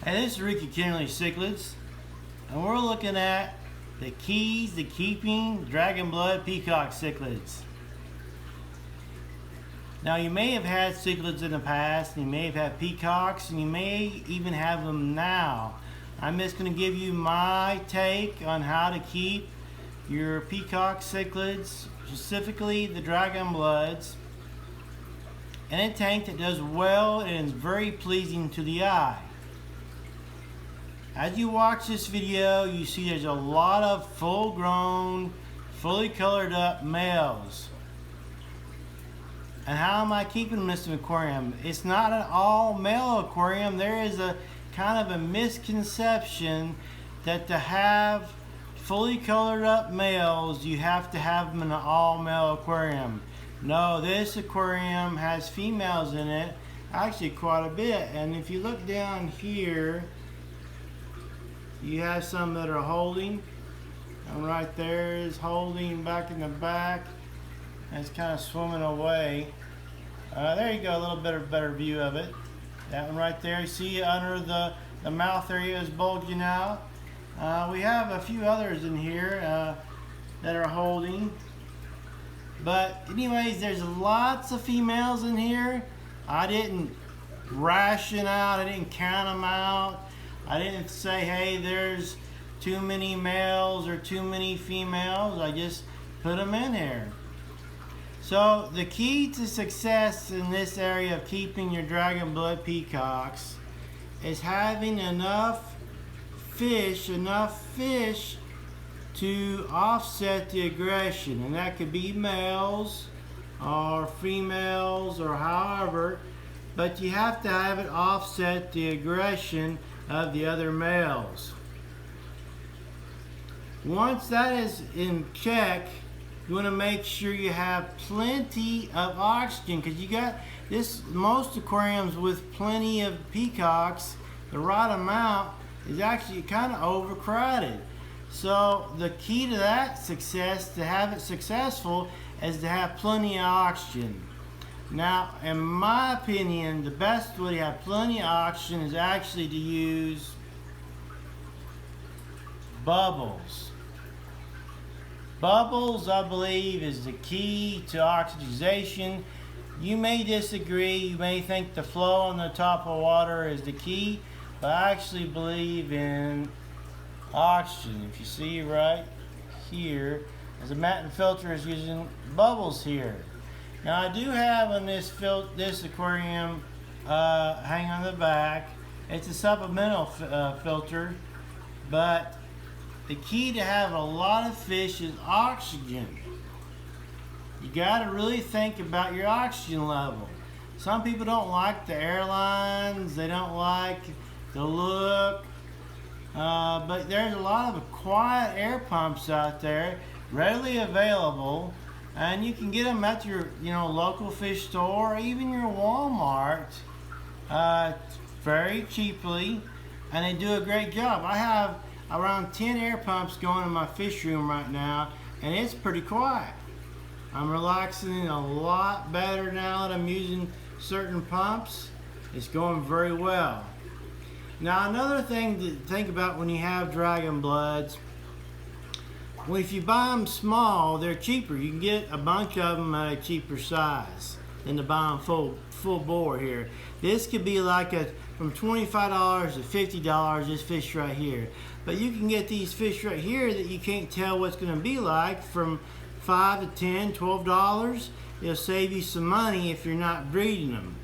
Hey, this is Untitled Cichlids, and we're looking at the keys to keeping dragon blood peacock cichlids. Now, you may have had cichlids in the past, and you may have had peacocks, and you may even have them now. I'm just going to give you my take on how to keep your peacock cichlids, specifically the dragon bloods, in a tank that does well and is very pleasing to the eye. As you watch this video, you see there's a lot of full-grown, fully colored up males. And how am I keeping them in this aquarium? It's not an all-male aquarium. There is a kind of a misconception that to have fully colored up males, you have to have them in an all-male aquarium. No, this aquarium has females in it, actually quite a bit. And if you look down here, you have some that are holding, and right there is holding back in the back, and it's kind of swimming away. There you go, a little bit better view of it. That one right there, you see under the mouth area is bulging out. We have a few others in here that are holding. But anyways, there's lots of females in here. I didn't ration out, I didn't count them out. I didn't say, hey, there's too many males or too many females. I just put them in there. So the key to success in this area of keeping your dragon blood peacocks is having enough fish to offset the aggression. And that could be males or females or however, but you have to have it offset the aggression of the other males. Once that is in check, you want to make sure you have plenty of oxygen, because you got this, most aquariums with plenty of peacocks, the right amount is actually kind of overcrowded. So the key to that success, to have it successful, is to have plenty of oxygen. Now, in my opinion, the best way to have plenty of oxygen is actually to use bubbles. Bubbles, I believe, is the key to oxygenation. You may disagree, you may think the flow on the top of water is the key, but I actually believe in oxygen. If you see right here, as a Matin filter is using bubbles here. Now, I do have on this aquarium hanging on the back. It's a supplemental filter, but the key to have a lot of fish is oxygen. You got to really think about your oxygen level. Some people don't like the airlines, they don't like the look, but there's a lot of quiet air pumps out there, readily available. And you can get them at your, local fish store or even your Walmart very cheaply, and they do a great job. I have around 10 air pumps going in my fish room right now, and it's pretty quiet. I'm relaxing a lot better now that I'm using certain pumps. It's going very well. Now, another thing to think about when you have dragon bloods, well, if you buy them small, they're cheaper. You can get a bunch of them at a cheaper size than to buy them full bore here. This could be like from $25 to $50, this fish right here. But you can get these fish right here that you can't tell what's going to be like, from $5 to $10, $12. It'll save you some money if you're not breeding them.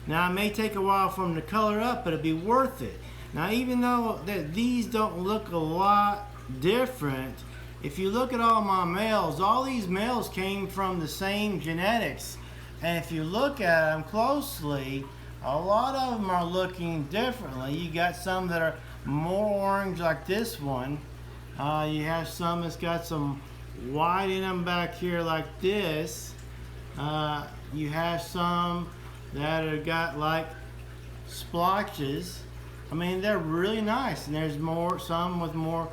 Now, it may take a while for them to color up, but it'll be worth it. Now, even though these don't look a lot different, if you look at all my males, all these males came from the same genetics. And if you look at them closely, a lot of them are looking differently. You got some that are more orange, like this one. You have some that's got some white in them back here, like this. You have some that have got like splotches. I mean, they're really nice. And there's some with more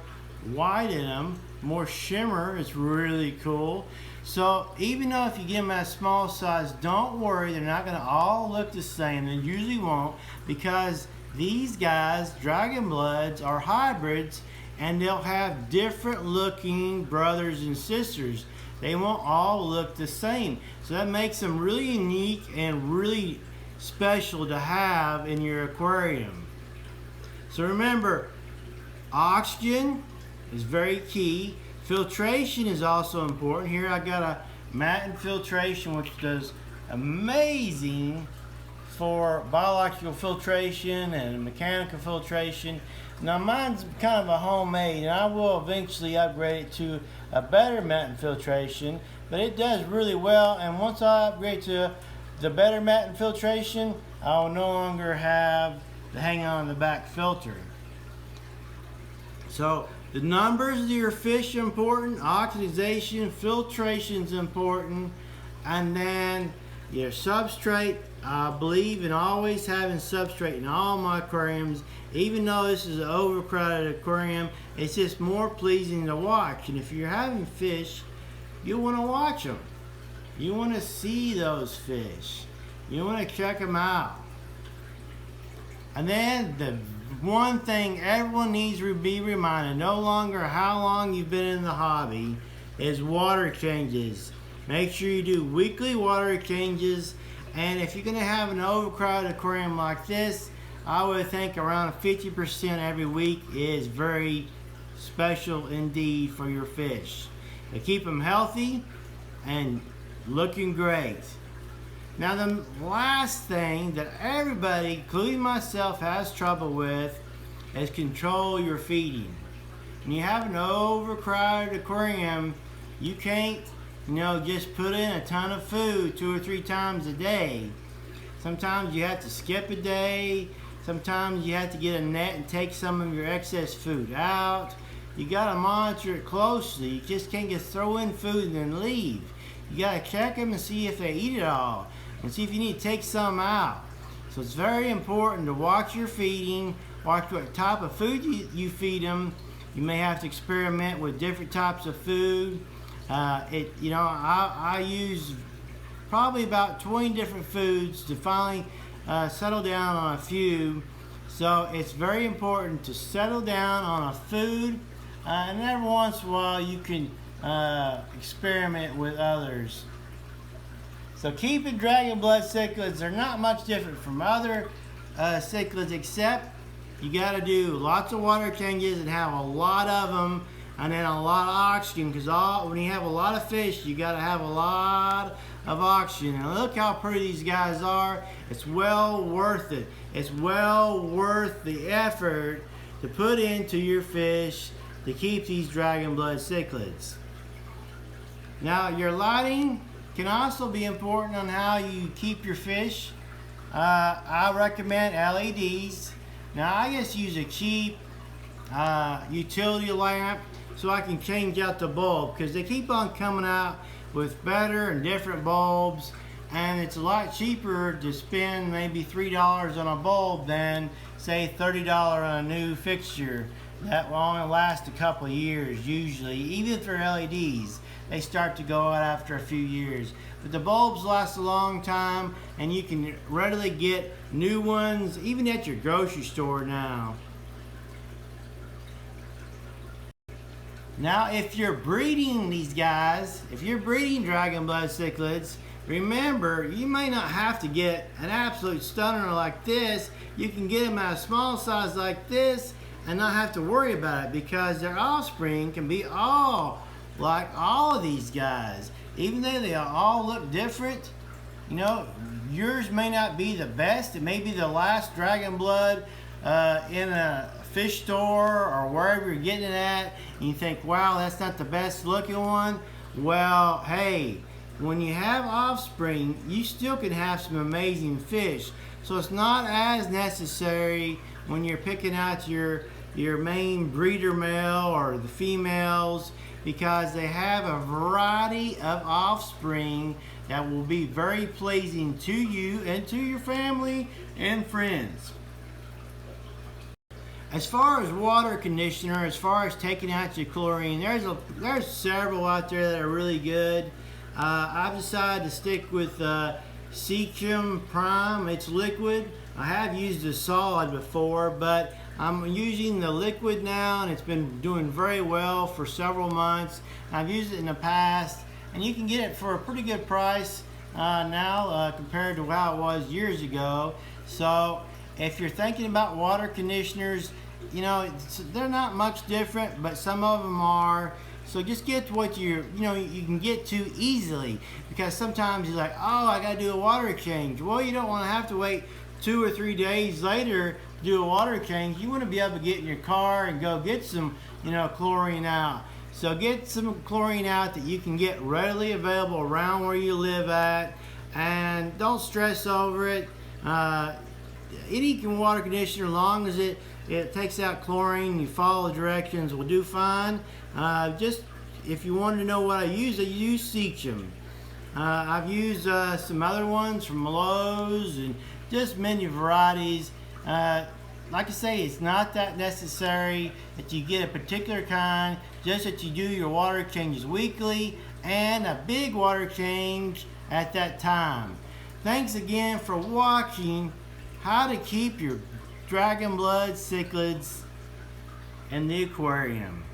white in them, more shimmer. It's really cool. So even though if you get them at a small size, don't worry, they're not going to all look the same. They usually won't, because these guys, Dragon Bloods, are hybrids, and they'll have different looking brothers and sisters. They won't all look the same. So that makes them really unique and really special to have in your aquarium. So remember, oxygen is very key. Filtration is also important. Here I got a Matin filtration, which does amazing for biological filtration and mechanical filtration. Now mine's kind of a homemade, and I will eventually upgrade it to a better Matin filtration, but it does really well. And once I upgrade to the better Matin filtration, I will no longer have the hang on the back filter. So the numbers of your fish are important, oxidization, filtration is important, and then your substrate. I believe in always having substrate in all my aquariums. Even though this is an overcrowded aquarium, it's just more pleasing to watch. And if you're having fish, you want to watch them. You want to see those fish. You want to check them out. And then the one thing everyone needs to be reminded, no longer how long you've been in the hobby, is water changes. Make sure you do weekly water changes. And if you're going to have an overcrowded aquarium like this, I would think around 50% every week is very special indeed for your fish. To keep them healthy and looking great. Now the last thing that everybody, including myself, has trouble with is control your feeding. When you have an overcrowded aquarium, you can't just put in a ton of food 2 or 3 times a day. Sometimes you have to skip a day. Sometimes you have to get a net and take some of your excess food out. You got to monitor it closely. You just can't just throw in food and then leave. You got to check them and see if they eat it all, and see if you need to take some out. So it's very important to watch your feeding, watch what type of food you feed them. You may have to experiment with different types of food. I use probably about 20 different foods to finally settle down on a few. So it's very important to settle down on a food, and every once in a while you can experiment with others. So keeping Dragon Blood cichlids are not much different from other cichlids, except you got to do lots of water changes and have a lot of them. And then a lot of oxygen, because when you have a lot of fish, you got to have a lot of oxygen. And look how pretty these guys are. It's well worth it. It's well worth the effort to put into your fish to keep these Dragon Blood cichlids. Now your lighting can also be important on how you keep your fish. I recommend LEDs. Now I just use a cheap utility lamp, so I can change out the bulb, because they keep on coming out with better and different bulbs, and it's a lot cheaper to spend maybe $3 on a bulb than say $30 on a new fixture that will only last a couple of years usually. Even for LEDs, they start to go out after a few years, but the bulbs last a long time, and you can readily get new ones even at your grocery store now. Now, if you're breeding these guys, if you're breeding Dragon Blood cichlids, remember, you may not have to get an absolute stunner like this. You can get them at a small size like this and not have to worry about it, because their offspring can be all like all of these guys. Even though they all look different, yours may not be the best. It may be the last Dragon Blood in a fish store or wherever you're getting it at, and you think, wow, that's not the best looking one. Well, hey, when you have offspring, you still can have some amazing fish. So it's not as necessary when you're picking out your main breeder male or the females, because they have a variety of offspring that will be very pleasing to you and to your family and friends. As far as water conditioner, as far as taking out your chlorine, there's several out there that are really good. I've decided to stick with Seachem Prime. It's liquid. I have used the solid before, but I'm using the liquid now, and it's been doing very well for several months. I've used it in the past, and you can get it for a pretty good price now compared to how it was years ago. So if you're thinking about water conditioners, you know, they're not much different, but some of them are. So just get to what you can get to easily, because sometimes you're like, oh, I got to do a water change. Well, you don't want to have to wait 2 or 3 days later to do a water change. You want to be able to get in your car and go get some, chlorine out. So get some chlorine out that you can get readily available around where you live at, and don't stress over it. Any water conditioner, as long as it takes out chlorine, you follow the directions, will do fine. Just if you wanted to know what I use Cichlids. I've used some other ones from Lowe's and just many varieties. Like I say, it's not that necessary that you get a particular kind, just that you do your water changes weekly and a big water change at that time. Thanks again for watching how to keep your dragon blood cichlids in the aquarium.